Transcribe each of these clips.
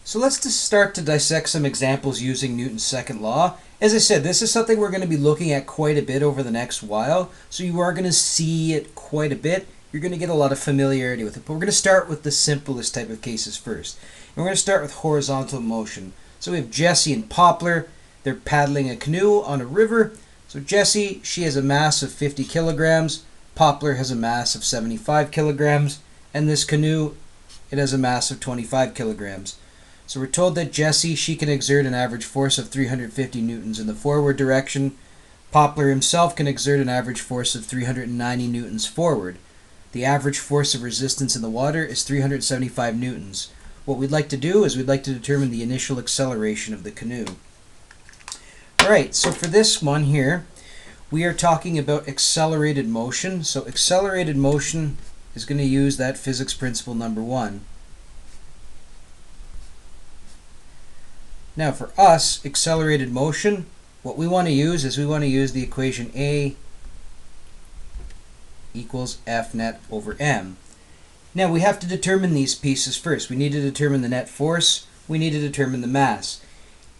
So let's just start to dissect some examples using Newton's second law. As I said, this is something we're going to be looking at quite a bit over the next while, so you are going to see it quite a bit. You're going to get a lot of familiarity with it, but we're going to start with the simplest type of cases first. And we're going to start with horizontal motion. So we have Jessie and Poplar. They're paddling a canoe on a river. So Jessie, she has a mass of 50 kilograms. Poplar has a mass of 75 kilograms. And this canoe, it has a mass of 25 kilograms. So we're told that Jessie, she can exert an average force of 350 newtons in the forward direction. Poplar himself can exert an average force of 390 newtons forward. The average force of resistance in the water is 375 newtons. What we'd like to do is we'd like to determine the initial acceleration of the canoe. Alright, so for this one here, we are talking about accelerated motion. So accelerated motion is going to use that physics principle number 1. Now for us, accelerated motion, what we want to use is we want to use the equation A equals F net over m. Now we have to determine these pieces first. We need to determine the net force. We need to determine the mass.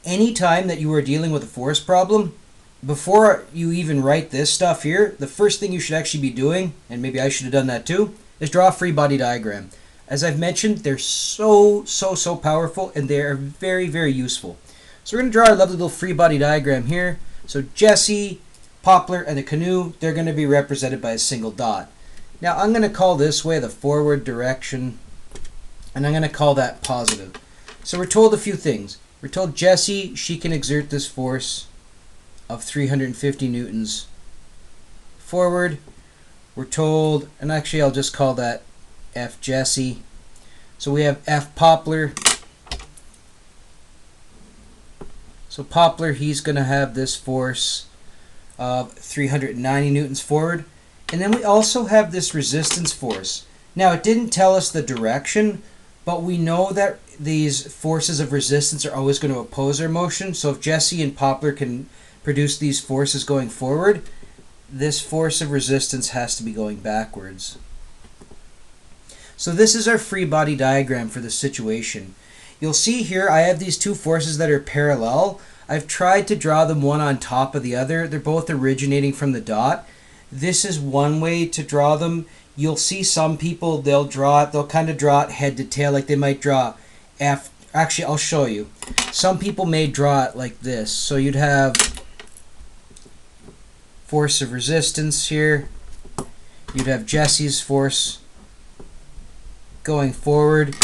Anytime that you are dealing with a force problem, before you even write this stuff here, the first thing you should actually be doing, and maybe I should have done that too, is draw a free body diagram. As I've mentioned, they're so powerful, and they are very, very useful. So we're going to draw our lovely little free body diagram here. So Jessie, Poplar, and the canoe, they're going to be represented by a single dot. Now I'm going to call this way the forward direction, and I'm going to call that positive. So we're told a few things. We're told Jessie, she can exert this force of 350 newtons forward. We're told, and actually I'll just call that F Jessie. So we have F Poplar. So Poplar, he's going to have this force of 390 newtons forward. And then we also have this resistance force. Now it didn't tell us the direction, but we know that these forces of resistance are always going to oppose our motion. So if Jessie and Poplar can produce these forces going forward, this force of resistance has to be going backwards. So this is our free body diagram for the situation. You'll see here I have these two forces that are parallel. I've tried to draw them one on top of the other. They're both originating from the dot. This is one way to draw them. You'll see some people, they'll kind of draw it head to tail, like they might draw F. Actually, I'll show you. Some people may draw it like this. So you'd have force of resistance here. You'd have Jessie's force going forward.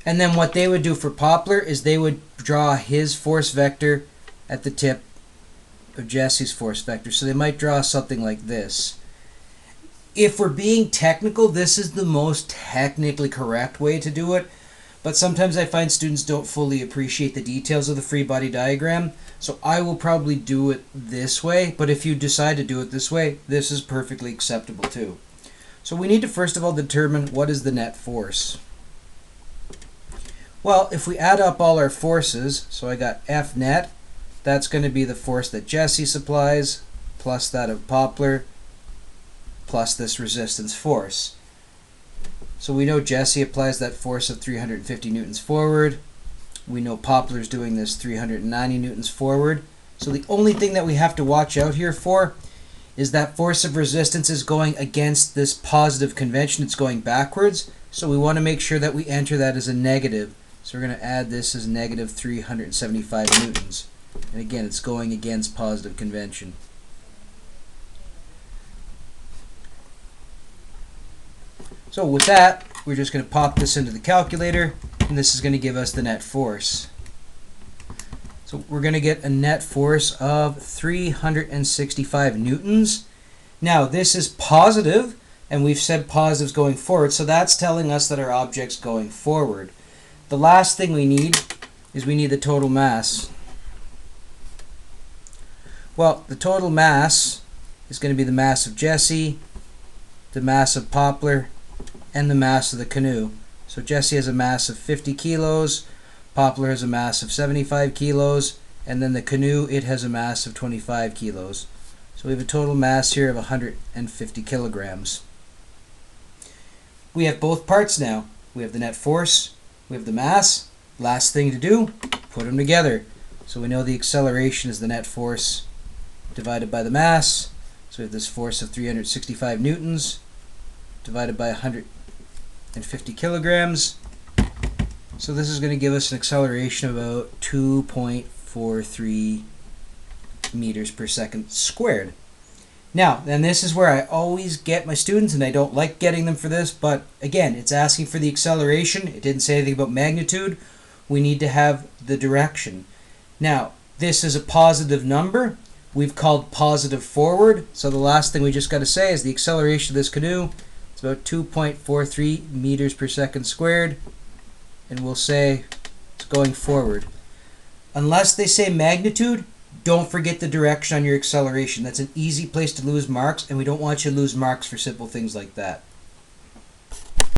And then what they would do for Poplar is they would draw his force vector at the tip of Jessie's force vector. So they might draw something like this. If we're being technical, this is the most technically correct way to do it. But sometimes I find students don't fully appreciate the details of the free body diagram. So I will probably do it this way. But if you decide to do it this way, this is perfectly acceptable too. So we need to first of all determine what is the net force. Well, if we add up all our forces, so I got F net, that's going to be the force that Jessie supplies, plus that of Poplar, plus this resistance force. So we know Jessie applies that force of 350 newtons forward. We know Poplar's doing this 390 newtons forward. So the only thing that we have to watch out here for is that force of resistance is going against this positive convention. It's going backwards. So we want to make sure that we enter that as a negative. So we're going to add this as negative 375 newtons. And again, it's going against positive convention. So with that, we're just going to pop this into the calculator, and this is going to give us the net force. So we're going to get a net force of 365 newtons. Now this is positive, and we've said positive's going forward, so that's telling us that our object's going forward. The last thing we need is we need the total mass. Well, the total mass is going to be the mass of Jessie, the mass of Poplar, and the mass of the canoe. So Jessie has a mass of 50 kilos, Poplar has a mass of 75 kilos, and then the canoe, it has a mass of 25 kilos. So we have a total mass here of 150 kilograms. We have both parts now. We have the net force, we have the mass, Last thing to do, put them together. So we know the acceleration is the net force divided by the mass. So we have this force of 365 newtons divided by 150 kilograms. So this is going to give us an acceleration of about 2.43 meters per second squared. Now, and this is where I always get my students, and I don't like getting them for this, but again, it's asking for the acceleration. It didn't say anything about magnitude. We need to have the direction. Now, this is a positive number. We've called positive forward. So the last thing we just got to say is the acceleration of this canoe is about 2.43 meters per second squared. And we'll say it's going forward. Unless they say magnitude, don't forget the direction on your acceleration. That's an easy place to lose marks, and we don't want you to lose marks for simple things like that.